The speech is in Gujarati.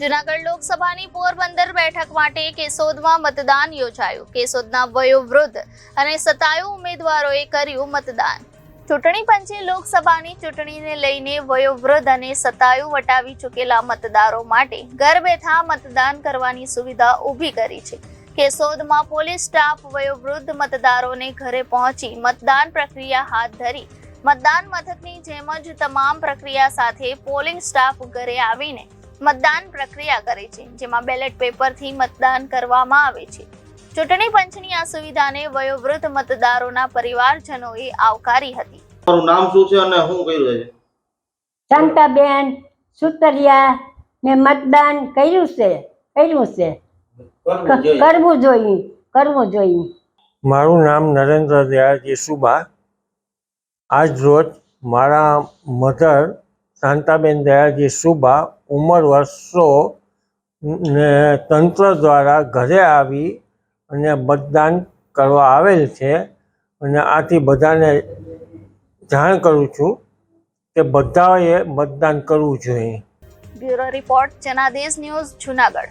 જૂનાગઢ લોકસભાની પોરબંદર બેઠક માટે કેશોદમાં મતદાન યોજાયું. કેશોદના વયોવૃદ્ધ અને શતાયુ ઉમેદવારોએ કર્યું મતદાન. ચૂંટણી પંચે લોકસભાની ચૂંટણીને લઈને વયોવૃદ્ધ અને શતાયુ વટાવી ચૂકેલા મતદારો માટે ઘર બેઠા મતદાન કરવાની સુવિધા ઊભી કરી છે. કેશોદમાં પોલીસ સ્ટાફ વયોવૃદ્ધ મતદારોને ઘરે પહોંચી મતદાન પ્રક્રિયા હાથ ધરી મતદાન મથકની જેમ જ તમામ પ્રક્રિયા સાથે પોલિંગ સ્ટાફ ઘરે આવીને મતદાન પ્રક્રિયા કરે છે, જેમાં બેલેટ પેપરથી મતદાન કરવામાં આવે છે. ચૂંટણી પંચની આ સુવિધાને વયોવૃદ્ધ મતદારોના પરિવારજનોએ આવકારી હતી. તમારું નામ શું છે અને શું કર્યું છે? શાંતાબેન સુતરિયા. મેં મતદાન કર્યું છે. કરવું જોઈએ. મારું નામ નરેન્દ્ર દયાળજી સુબા. આજ રોજ મારા મધર શાંતાબેન દયાળજી સુબા ઉંમર વર્ષો ને તંત્ર દ્વારા ઘરે આવી અને મતદાન કરવા આવેલ છે અને આથી બધાને જાણ કરું છું કે બધાએ મતદાન કરવું જોઈએ. Bureau report Janadesh news, Junagadh.